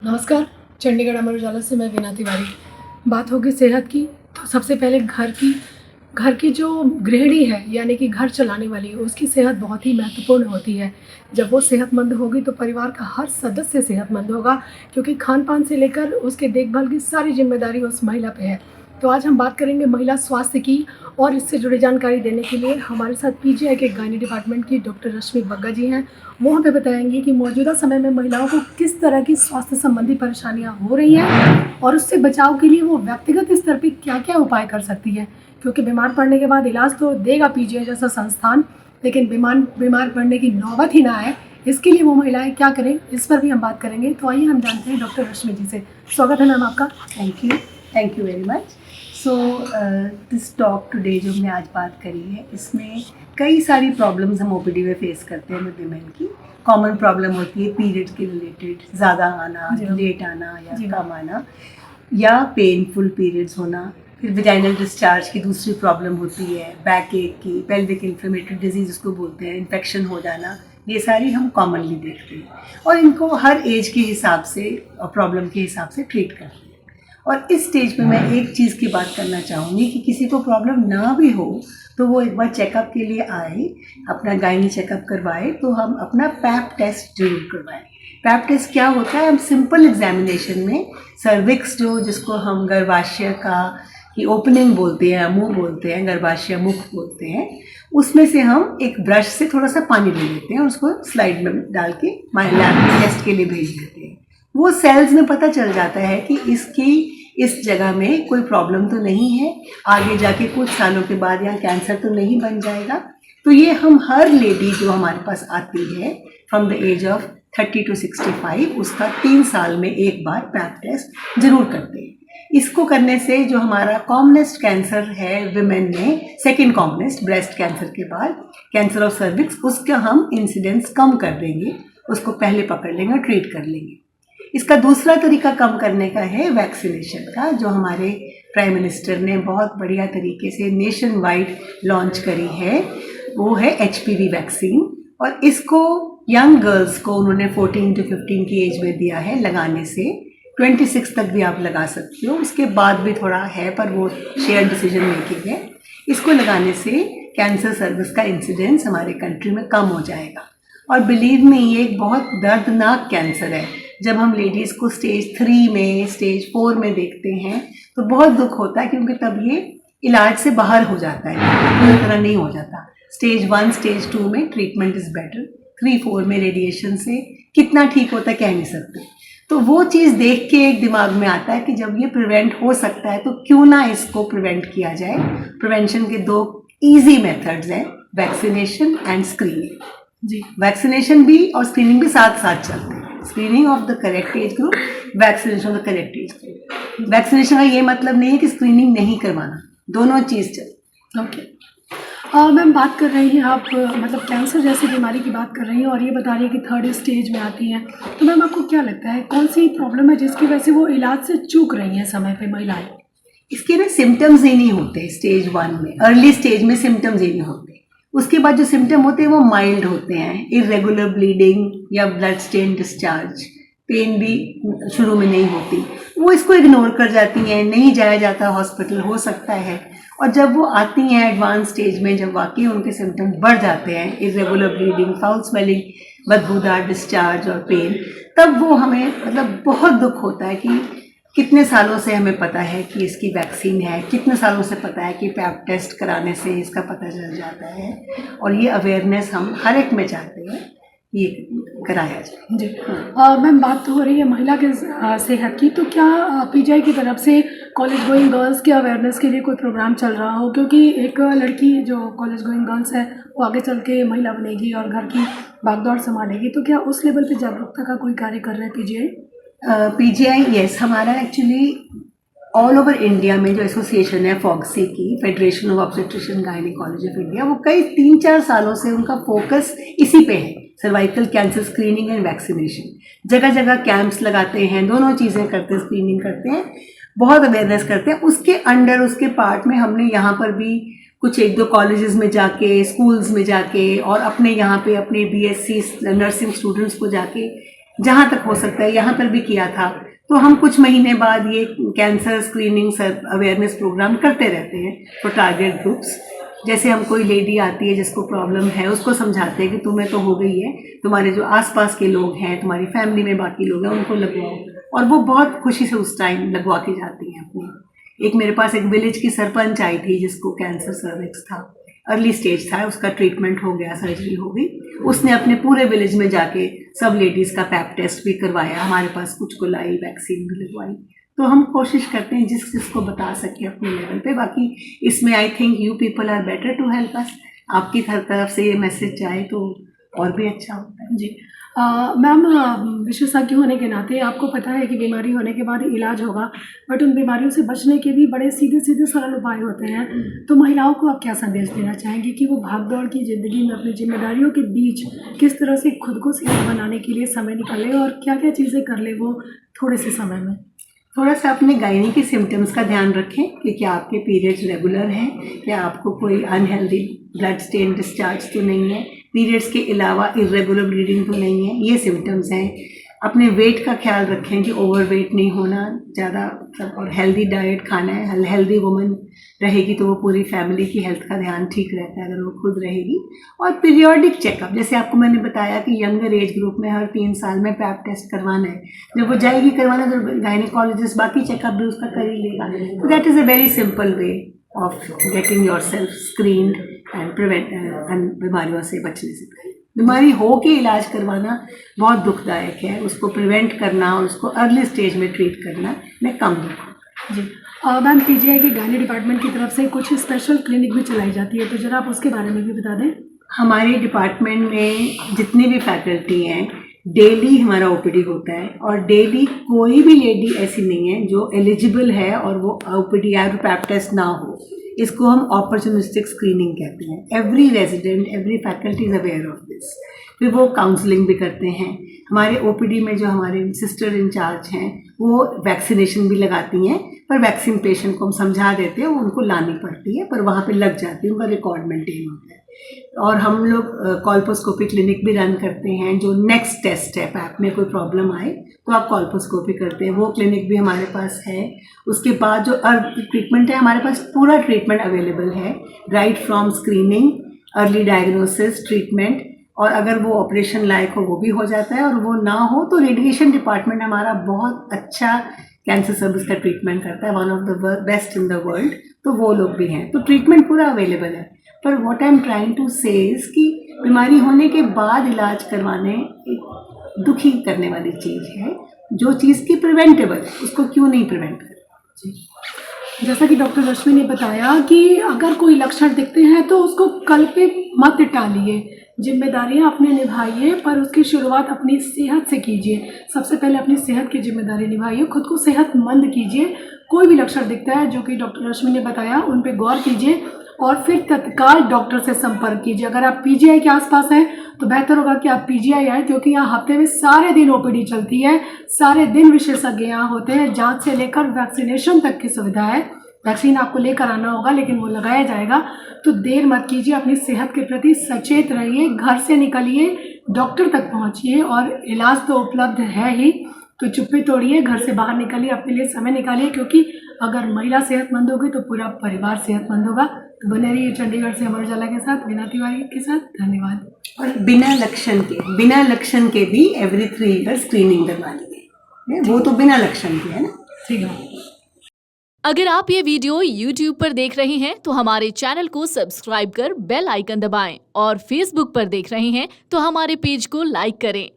नमस्कार। चंडीगढ़ अमर उजाला से मैं वीना तिवारी। बात होगी सेहत की, तो सबसे पहले घर की जो गृहिणी है यानी कि घर चलाने वाली, उसकी सेहत बहुत ही महत्वपूर्ण होती है। जब वो सेहतमंद होगी तो परिवार का हर सदस्य सेहतमंद होगा, क्योंकि खान-पान से लेकर उसके देखभाल की सारी ज़िम्मेदारी उस महिला पे है। तो आज हम बात करेंगे महिला स्वास्थ्य की, और इससे जुड़ी जानकारी देने के लिए हमारे साथ पीजीआई के गायनी डिपार्टमेंट की डॉक्टर रश्मि बग्गा जी हैं। वो हमें बताएंगी कि मौजूदा समय में महिलाओं को किस तरह की स्वास्थ्य संबंधी परेशानियां हो रही हैं, और उससे बचाव के लिए वो व्यक्तिगत स्तर पर क्या-क्या उपाय कर सकती है। क्योंकि बीमार पड़ने के बाद इलाज तो देगा पीजीआई जैसा संस्थान, लेकिन बीमार पड़ने की नौबत ही ना आए, इसके लिए वो महिलाएं क्या करें, इस पर भी हम बात करेंगे। तो आइए हम जानते हैं डॉक्टर रश्मि जी से। स्वागत है मैम आपका। Thank you very much. So this talk today जो हमने आज बात करी है, इसमें कई सारी प्रॉब्लम्स हम ओपीडी में फेस करते हैं विमेन की। कॉमन प्रॉब्लम होती है पीरियड्स के रिलेटेड, ज़्यादा आना, लेट आना या कम आना, या पेनफुल पीरियड्स होना। फिर विजाइनल डिस्चार्ज की दूसरी प्रॉब्लम होती है, बैक एक की, पेल्विक इन्फ्लेमेटरी डिजीज़ उसको बोलते हैं, इन्फेक्शन हो जाना। ये सारी हम कॉमनली देखते हैं और इनको हर एज के हिसाब से और प्रॉब्लम के हिसाब से ट्रीट करते हैं। और इस स्टेज पे मैं एक चीज़ की बात करना चाहूँगी कि किसी को प्रॉब्लम ना भी हो तो वो एक बार चेकअप के लिए आए, अपना गायनी चेकअप करवाए, तो हम अपना पैप टेस्ट जरूर करवाएं। पैप टेस्ट क्या होता है? हम सिंपल एग्जामिनेशन में सर्विक्स जिसको हम गर्भाशय का की ओपनिंग बोलते हैं, मुंह बोलते हैं, गर्भाशय मुख बोलते हैं, उसमें से हम एक ब्रश से थोड़ा सा पानी ले लेते हैं और उसको स्लाइड में डाल के लैब में टेस्ट के लिए भेज देते हैं। वो सेल्स में पता चल जाता है कि इसकी इस जगह में कोई प्रॉब्लम तो नहीं है, आगे जाके कुछ सालों के बाद यहाँ कैंसर तो नहीं बन जाएगा। तो ये हम हर लेडी जो हमारे पास आती है from the age of 30 to 65, उसका 3 साल में एक बार पैप टेस्ट जरूर करते हैं। इसको करने से जो हमारा कॉमनेस्ट कैंसर है विमेन में, सेकेंड कॉमनेस्ट ब्रेस्ट कैंसर के बाद कैंसर ऑफ सर्विक्स, उसका हम इंसिडेंस कम कर देंगे, उसको पहले पकड़ लेंगे और ट्रीट कर लेंगे। इसका दूसरा तरीका कम करने का है वैक्सीनेशन का, जो हमारे प्राइम मिनिस्टर ने बहुत बढ़िया तरीके से नेशन वाइड लॉन्च करी है। वो है HPV वैक्सीन, और इसको यंग गर्ल्स को उन्होंने 14 to 15 की एज में दिया है लगाने से। 26 तक भी आप लगा सकते हो, उसके बाद भी थोड़ा है पर वो शेयर डिसीजन मेकिंग है। इसको लगाने से कैंसर सर्विस का इंसिडेंस हमारे कंट्री में कम हो जाएगा। और बिलीव मी, ये एक बहुत दर्दनाक कैंसर है। जब हम लेडीज़ को स्टेज 3 में, स्टेज 4 में देखते हैं तो बहुत दुख होता है, क्योंकि तब ये इलाज से बाहर हो जाता है, पूरी तरह नहीं हो जाता। स्टेज 1, स्टेज 2 में ट्रीटमेंट इज़ बेटर, 3-4 में रेडिएशन से कितना ठीक होता है कह नहीं सकते। तो वो चीज़ देख के एक दिमाग में आता है कि जब ये प्रिवेंट हो सकता है तो क्यों ना इसको प्रिवेंट किया जाए। प्रिवेंशन के 2 ईजी मेथड्स हैं, वैक्सीनेशन एंड स्क्रीनिंग। जी, वैक्सीनेशन भी और स्क्रीनिंग भी साथ साथ चलते हैं। Screening of the correct age group, vaccination of the correct age group. Vaccination का ये मतलब नहीं है कि स्क्रीनिंग नहीं करवाना, दोनों चीज़ चलती। ओके मैम, बात कर रही हैं आप, मतलब कैंसर जैसी बीमारी की बात कर रही हैं, और ये बता रही है कि 3rd स्टेज में आती हैं। तो मैम, आपको क्या लगता है कौन सी प्रॉब्लम है जिसकी वजह से वो इलाज से चूक रही हैं समय पे महिलाएं? इसके ना सिम्टम्स ही नहीं होते स्टेज 1 में, अर्ली स्टेज में सिम्टम्स ही नहीं होते। उसके बाद जो सिम्टम होते हैं वो माइल्ड होते हैं, इरेगुलर ब्लीडिंग या ब्लड स्टेन डिस्चार्ज, पेन भी शुरू में नहीं होती, वो इसको इग्नोर कर जाती हैं, नहीं जाया जाता हॉस्पिटल, हो सकता है। और जब वो आती हैं एडवांस स्टेज में, जब वाकई उनके सिम्टम बढ़ जाते हैं, इरेगुलर ब्लीडिंग, फाउल स्मेलिंग, बदबूदार डिस्चार्ज और पेन, तब वो हमें मतलब बहुत दुख होता है कि कितने सालों से हमें पता है कि इसकी वैक्सीन है, कितने सालों से पता है कि पैप टेस्ट कराने से इसका पता चल जाता है, और ये अवेयरनेस हम हर एक में चाहते हैं ये कराया जाए। जी मैम, बात तो हो रही है महिला के सेहत की, तो क्या पीजीआई की तरफ से कॉलेज गोइंग गर्ल्स के अवेयरनेस के लिए कोई प्रोग्राम चल रहा हो? क्योंकि एक लड़की जो कॉलेज गोइंग गर्ल्स है वो आगे चल के महिला बनेगी और घर की भागदौड़ संभालेगी, तो क्या उस लेवल पे जागरूकता का कोई कार्य कर रहे हैं पीजीआई? पीजीआई, यस, हमारा एक्चुअली ऑल ओवर इंडिया में जो एसोसिएशन है फॉक्सी की, federation of obstetrician gynaecology of India, वो कई 3-4 सालों से उनका फोकस इसी पे है, cervical cancer screening and vaccination. जगह जगह कैंप्स लगाते हैं, दोनों चीज़ें करते हैं, स्क्रीनिंग करते हैं, बहुत अवेयरनेस करते हैं। उसके अंडर, उसके पार्ट में हमने यहाँ पर भी कुछ 1-2 कॉलेजेस में जाके, स्कूल्स में जाके, और अपने यहाँ पे अपने BSc नर्सिंग स्टूडेंट्स को जाके जहाँ तक हो सकता है यहाँ पर भी किया था। तो हम कुछ महीने बाद ये कैंसर स्क्रीनिंग अवेयरनेस प्रोग्राम करते रहते हैं फॉर टारगेट ग्रुप्स। जैसे हम कोई लेडी आती है जिसको प्रॉब्लम है, उसको समझाते हैं कि तुम्हें तो हो गई है, तुम्हारे जो आसपास के लोग हैं, तुम्हारी फैमिली में बाकी लोग हैं, उनको लगवाओ, और वो बहुत खुशी से उस टाइम लगवा के जाती हैं अपनी। एक मेरे पास एक विलेज की सरपंच आई थी जिसको कैंसर सर्विक्स था, अर्ली स्टेज था, उसका ट्रीटमेंट हो गया, सर्जरी हो गई। उसने अपने पूरे विलेज में जाके सब लेडीज़ का पैप टेस्ट भी करवाया, हमारे पास कुछ को लाई, वैक्सीन भी लगवाई। तो हम कोशिश करते हैं जिसको बता सके अपने लेवल पे। बाकी इसमें I think you people are better to help us. आपकी तरफ से ये मैसेज जाए तो और भी अच्छा होता है। जी मैम, विशेषज्ञ होने के नाते आपको पता है कि बीमारी होने के बाद इलाज होगा, बट उन बीमारियों से बचने के भी बड़े सीधे सीधे सरल उपाय होते हैं। तो महिलाओं को आप क्या संदेश देना चाहेंगे कि वो भागदौड़ की ज़िंदगी में अपनी जिम्मेदारियों के बीच किस तरह से खुद को सेहत बनाने के लिए समय निकाले और क्या क्या चीज़ें कर ले वो थोड़े से समय में? थोड़ा सा अपने गायनी के सिम्टम्स का ध्यान रखें कि क्या आपके पीरियड्स रेगुलर हैं, क्या आपको कोई अनहेल्दी ब्लड स्टेन डिस्चार्ज तो नहीं है, पीरियड्स के अलावा इरेगुलर ब्लीडिंग तो नहीं है, ये सिम्टम्स हैं। अपने वेट का ख्याल रखें कि ओवर वेट नहीं होना ज़्यादा, और हेल्दी डाइट खाना है। हेल्दी वुमन रहेगी तो वो पूरी फैमिली की हेल्थ का ध्यान ठीक रहता है अगर वो खुद रहेगी। और पीरियोडिक चेकअप, जैसे आपको मैंने बताया कि यंगर एज ग्रुप में हर 3 साल में पैप टेस्ट करवाना है। जब वो जाएगी करवाना तो गायनिकोलॉजिस्ट बाकी चेकअप भी उसका कर ही लेगा। तो that is a very simple way of getting your self screened and prevent बीमारियों से बचने से पहले। बीमारी हो के इलाज करवाना बहुत दुखदायक है, उसको प्रिवेंट करना और उसको अर्ली स्टेज में ट्रीट करना में कम दुख। जी मैम, पीजीआई के गायनी डिपार्टमेंट की तरफ से कुछ स्पेशल क्लिनिक भी चलाई जाती है, तो जरा आप उसके बारे में भी बता दें। हमारे डिपार्टमेंट में जितनी भी फैकल्टी हैं, डेली हमारा ओपीडी होता है, और डेली कोई भी लेडी ऐसी नहीं है जो एलिजिबल है और वो ओपीडी या पैप टेस्ट ना हो। इसको हम अपॉर्चुनिस्टिक स्क्रीनिंग कहते हैं। Every resident, every faculty is aware of this. फिर वो काउंसलिंग भी करते हैं। हमारे ओपीडी में जो हमारे सिस्टर इंचार्ज हैं वो वैक्सीनेशन भी लगाती हैं, पर वैक्सीन पेशेंट को हम समझा देते हैं, वो उनको लानी पड़ती है, पर वहाँ पे लग जाती है, उनका रिकॉर्ड मेंटेन होता है। और हम लोग कॉल्पोस्कोपी क्लिनिक भी रन करते हैं। जो नेक्स्ट टेस्ट है, पैप में कोई प्रॉब्लम आए तो आप कॉल्पोस्कोपी करते हैं, वो क्लिनिक भी हमारे पास है। उसके बाद जो ट्रीटमेंट है, हमारे पास पूरा ट्रीटमेंट अवेलेबल है, right from screening, early diagnosis, treatment, और अगर वो ऑपरेशन लायक हो वो भी हो जाता है, और वो ना हो तो रेडिएशन डिपार्टमेंट हमारा बहुत अच्छा कैंसर सर्विस का ट्रीटमेंट करता है, one of the best in the world. तो वो लोग भी हैं, तो ट्रीटमेंट पूरा अवेलेबल है। पर what I am trying to say कि बीमारी होने के बाद इलाज करवाने एक दुखी करने वाली चीज़ है। जो चीज़ की प्रिवेंटेबल है उसको क्यों नहीं प्रिवेंट करें। जी, जैसा कि डॉक्टर रश्मि ने बताया कि अगर कोई लक्षण दिखते हैं तो उसको कल पे मत टालिए, जिम्मेदारियां अपने निभाइए, पर उसकी शुरुआत अपनी सेहत से कीजिए। सबसे पहले अपनी सेहत की जिम्मेदारी निभाइए, खुद को सेहतमंद कीजिए। कोई भी लक्षण दिखता है जो कि डॉक्टर रश्मि ने बताया, उन पे गौर कीजिए और फिर तत्काल डॉक्टर से संपर्क कीजिए। अगर आप पीजीआई के आसपास हैं तो बेहतर होगा कि आप पीजीआई आए, क्योंकि यहाँ हफ्ते में सारे दिन ओपीडी चलती है, सारे दिन विशेषज्ञ यहाँ होते हैं। जांच से लेकर वैक्सीनेशन तक की सुविधा है। वैक्सीन आपको लेकर आना होगा, लेकिन वो लगाया जाएगा। तो देर मत कीजिए, अपनी सेहत के प्रति सचेत रहिए, घर से निकलिए, डॉक्टर तक पहुँचिए, और इलाज तो उपलब्ध है ही। तो चुप्पी तोड़िए, घर से बाहर निकलिए, अपने लिए समय निकालिए, क्योंकि अगर महिला सेहतमंद होगी तो पूरा परिवार सेहतमंद होगा। तो बने रहिए चंडीगढ़ से अमर उजाला के साथ, वीना तिवारी के साथ। धन्यवाद। और बिना लक्षण के भी एवरी 3 ईयर स्क्रीनिंग करवा लीजिए, वो तो बिना लक्षण के है ना। ठीक है। अगर आप ये वीडियो YouTube पर देख रहे हैं तो हमारे चैनल को सब्सक्राइब कर बेल आइकन दबाएं, और Facebook पर देख रहे हैं तो हमारे पेज को लाइक करें।